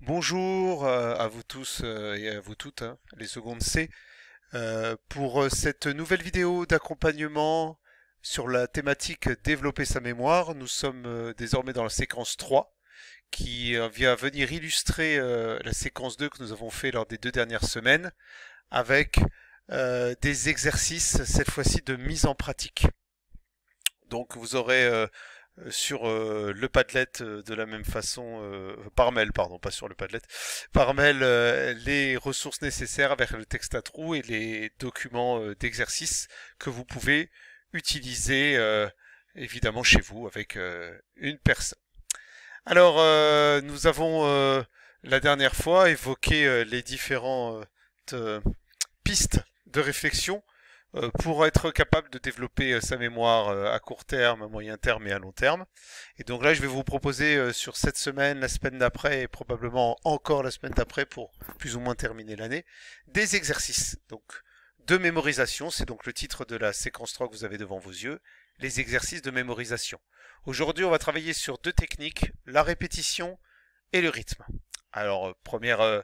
Bonjour à vous tous et à vous toutes, hein, les secondes C, pour cette nouvelle vidéo d'accompagnement sur la thématique développer sa mémoire. Nous sommes désormais dans la séquence 3 qui vient venir illustrer la séquence 2 que nous avons fait lors des 2 dernières semaines avec des exercices, cette fois-ci de mise en pratique. Donc vous aurez sur le Padlet de la même façon, par mail, pardon, pas sur le Padlet, par mail les ressources nécessaires avec le texte à trous et les documents d'exercice que vous pouvez utiliser évidemment chez vous avec une personne. Alors, nous avons la dernière fois évoqué les différentes pistes de réflexion pour être capable de développer sa mémoire à court terme, à moyen terme et à long terme. Et donc là, je vais vous proposer sur cette semaine, la semaine d'après et probablement encore la semaine d'après pour plus ou moins terminer l'année, des exercices. Donc de mémorisation, c'est donc le titre de la séquence 3 que vous avez devant vos yeux, les exercices de mémorisation. Aujourd'hui, on va travailler sur deux techniques, la répétition et le rythme. Alors, première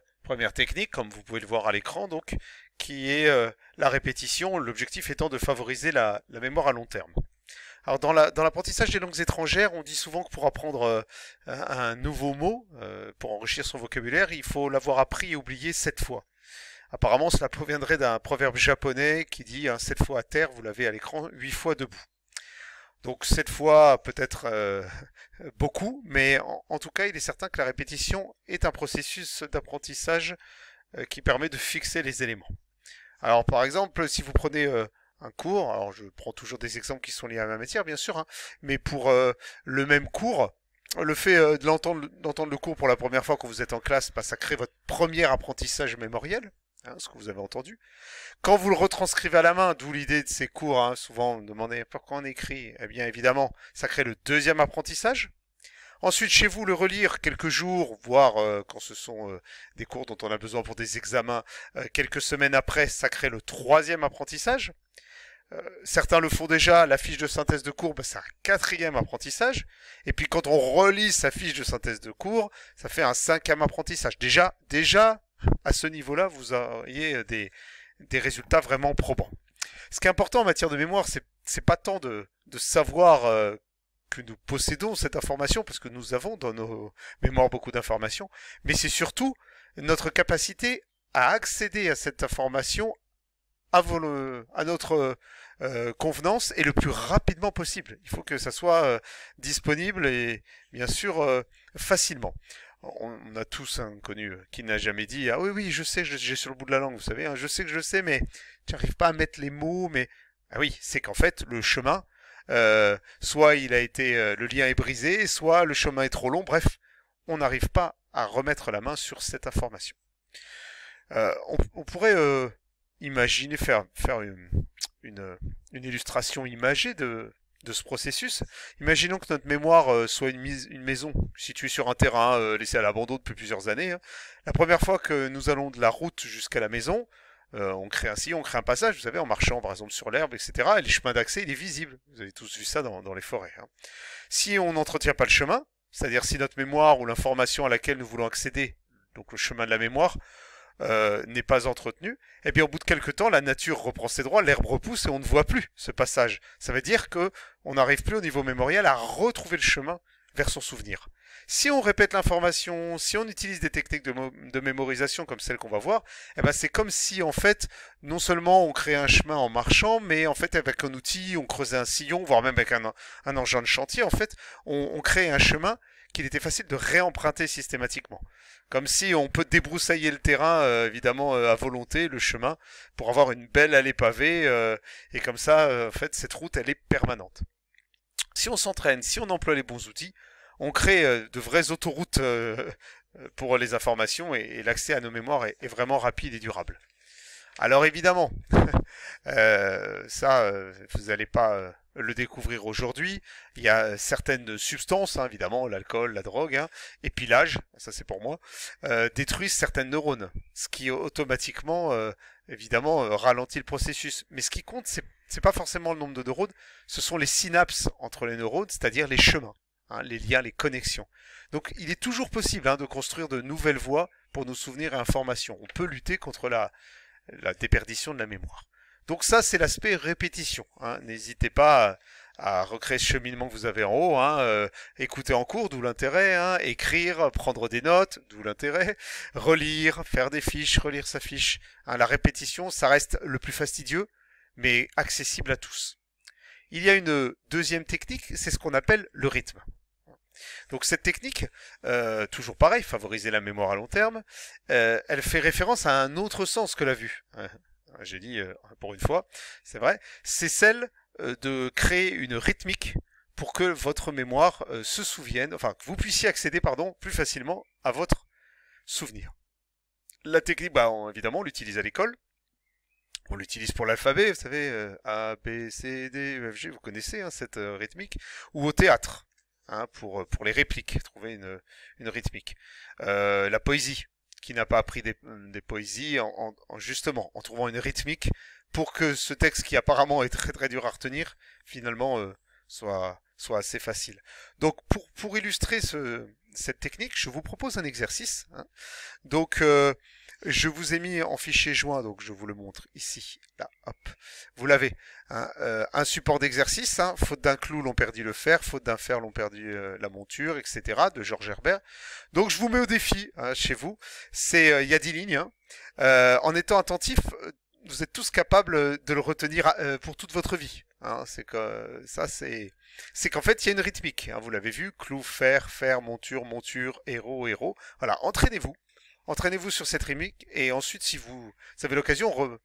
technique, comme vous pouvez le voir à l'écran, donc, qui est la répétition, l'objectif étant de favoriser la mémoire à long terme. Alors dans l'apprentissage des langues étrangères, on dit souvent que pour apprendre un nouveau mot, pour enrichir son vocabulaire, il faut l'avoir appris et oublié 7 fois. Apparemment, cela proviendrait d'un proverbe japonais qui dit 7 fois à terre, vous l'avez à l'écran, 8 fois debout. Donc 7 fois peut-être beaucoup, mais en tout cas, il est certain que la répétition est un processus d'apprentissage qui permet de fixer les éléments. Alors par exemple, si vous prenez un cours, alors je prends toujours des exemples qui sont liés à ma matière bien sûr, hein, mais pour le même cours, le fait d'entendre le cours pour la première fois quand vous êtes en classe, bah, ça crée votre premier apprentissage mémoriel, hein, ce que vous avez entendu. Quand vous le retranscrivez à la main, d'où l'idée de ces cours, hein, souvent on me demandait pourquoi on écrit, eh bien évidemment, ça crée le deuxième apprentissage. Ensuite, chez vous, le relire quelques jours, voire quand ce sont des cours dont on a besoin pour des examens, quelques semaines après, ça crée le troisième apprentissage. Certains le font déjà, la fiche de synthèse de cours, bah, c'est un quatrième apprentissage. Et puis quand on relit sa fiche de synthèse de cours, ça fait un cinquième apprentissage. Déjà, à ce niveau-là, vous auriez des résultats vraiment probants. Ce qui est important en matière de mémoire, c'est pas tant de savoir que nous possédons cette information, parce que nous avons dans nos mémoires beaucoup d'informations, mais c'est surtout notre capacité à accéder à cette information à notre convenance et le plus rapidement possible. Il faut que ça soit disponible et bien sûr facilement. On a tous un connu qui n'a jamais dit ah oui oui je sais j'ai sur le bout de la langue, vous savez, hein, je sais que je sais mais j'arrive pas à mettre les mots, mais ah oui, c'est qu'en fait le chemin soit il a été le lien est brisé, soit le chemin est trop long, bref, on n'arrive pas à remettre la main sur cette information. On pourrait imaginer faire une illustration imagée de ce processus. Imaginons que notre mémoire soit une maison située sur un terrain laissé à l'abandon depuis plusieurs années, hein. La première fois que nous allons de la route jusqu'à la maison, on crée un sillon, on crée un passage, vous savez, en marchant par exemple sur l'herbe, etc. Et les chemins d'accès, il est visible. Vous avez tous vu ça dans les forêts, hein. Si on n'entretient pas le chemin, c'est-à-dire si notre mémoire ou l'information à laquelle nous voulons accéder, donc le chemin de la mémoire, n'est pas entretenu, eh bien au bout de quelques temps, la nature reprend ses droits, l'herbe repousse et on ne voit plus ce passage. Ça veut dire que on n'arrive plus au niveau mémoriel à retrouver le chemin vers son souvenir. Si on répète l'information, si on utilise des techniques de mémorisation comme celles qu'on va voir, eh ben c'est comme si en fait, non seulement on crée un chemin en marchant, mais en fait avec un outil, on creusait un sillon, voire même avec un engin de chantier, en fait, on crée un chemin qu'il était facile de réemprunter systématiquement. Comme si on peut débroussailler le terrain, évidemment, à volonté, le chemin, pour avoir une belle allée pavée, et comme ça, en fait, cette route, elle est permanente. Si on s'entraîne, si on emploie les bons outils, on crée de vraies autoroutes pour les informations et l'accès à nos mémoires est vraiment rapide et durable. Alors évidemment, ça, vous n'allez pas le découvrir aujourd'hui. Il y a certaines substances, hein, évidemment, l'alcool, la drogue, hein, et puis l'âge, ça c'est pour moi, détruisent certaines neurones, ce qui automatiquement, évidemment, ralentit le processus. Mais ce qui compte, c'est pas forcément le nombre de neurones, ce sont les synapses entre les neurones, c'est-à-dire les chemins. hein, les liens, les connexions. Donc il est toujours possible de construire de nouvelles voies pour nos souvenirs et informations. On peut lutter contre la déperdition de la mémoire. Donc ça, c'est l'aspect répétition. N'hésitez pas à recréer ce cheminement que vous avez en haut, écouter en cours, d'où l'intérêt, écrire, prendre des notes, d'où l'intérêt, relire, faire des fiches, relire sa fiche. La répétition, ça reste le plus fastidieux, mais accessible à tous. Il y a une deuxième technique, c'est ce qu'on appelle le rythme. Donc cette technique, toujours pareil, favoriser la mémoire à long terme, elle fait référence à un autre sens que la vue. J'ai dit pour une fois, c'est vrai, c'est celle de créer une rythmique pour que votre mémoire se souvienne, enfin que vous puissiez accéder, plus facilement à votre souvenir. La technique, évidemment, on l'utilise à l'école. On l'utilise pour l'alphabet, vous savez, A, B, C, D, E, F, G, vous connaissez cette rythmique, ou au théâtre, pour les répliques, trouver une rythmique. La poésie, qui n'a pas appris des poésies, justement, en trouvant une rythmique pour que ce texte qui apparemment est très très dur à retenir, finalement, soit assez facile. Donc, pour illustrer cette technique, je vous propose un exercice. Donc, je vous ai mis en fichier joint, donc je vous le montre ici, là, hop. Vous l'avez, un support d'exercice, faute d'un clou l'on perdit le fer, faute d'un fer l'on perdit la monture, etc. de Georges Herbert. Donc je vous mets au défi chez vous, il y a 10 lignes. En étant attentif, vous êtes tous capables de le retenir pour toute votre vie. C'est qu'en fait il y a une rythmique, vous l'avez vu, clou, fer, fer, monture, monture, héros, héros. Voilà, entraînez-vous sur cette rythmique et ensuite, si vous avez l'occasion,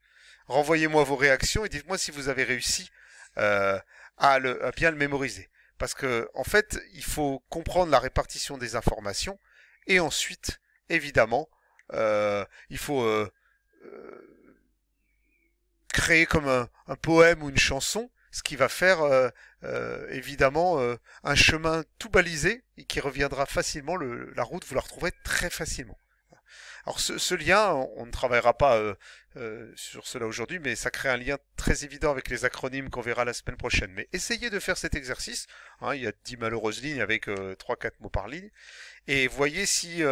renvoyez-moi vos réactions et dites-moi si vous avez réussi à bien le mémoriser. Parce que en fait, il faut comprendre la répartition des informations et ensuite, évidemment, il faut créer comme un poème ou une chanson, ce qui va faire évidemment un chemin tout balisé et qui reviendra facilement. La route, vous la retrouverez très facilement. Alors ce lien, on ne travaillera pas sur cela aujourd'hui, mais ça crée un lien très évident avec les acronymes qu'on verra la semaine prochaine. Mais essayez de faire cet exercice. Il y a 10 malheureuses lignes avec 3-4 mots par ligne. Et voyez si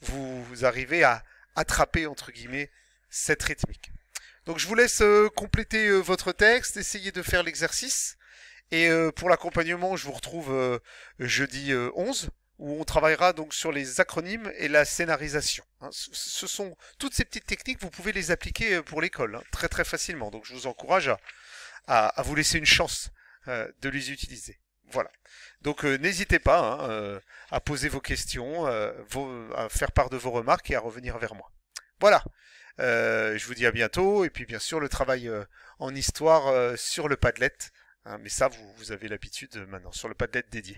vous arrivez à attraper, entre guillemets, cette rythmique. Donc je vous laisse compléter votre texte, essayez de faire l'exercice. Et pour l'accompagnement, je vous retrouve jeudi 11. Où on travaillera donc sur les acronymes et la scénarisation. Ce sont toutes ces petites techniques, vous pouvez les appliquer pour l'école très très facilement. Donc je vous encourage à vous laisser une chance de les utiliser. Voilà. Donc n'hésitez pas à poser vos questions, à faire part de vos remarques et à revenir vers moi. Voilà. Je vous dis à bientôt et puis bien sûr le travail en histoire sur le Padlet. Mais ça vous avez l'habitude maintenant sur le Padlet dédié.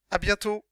À bientôt.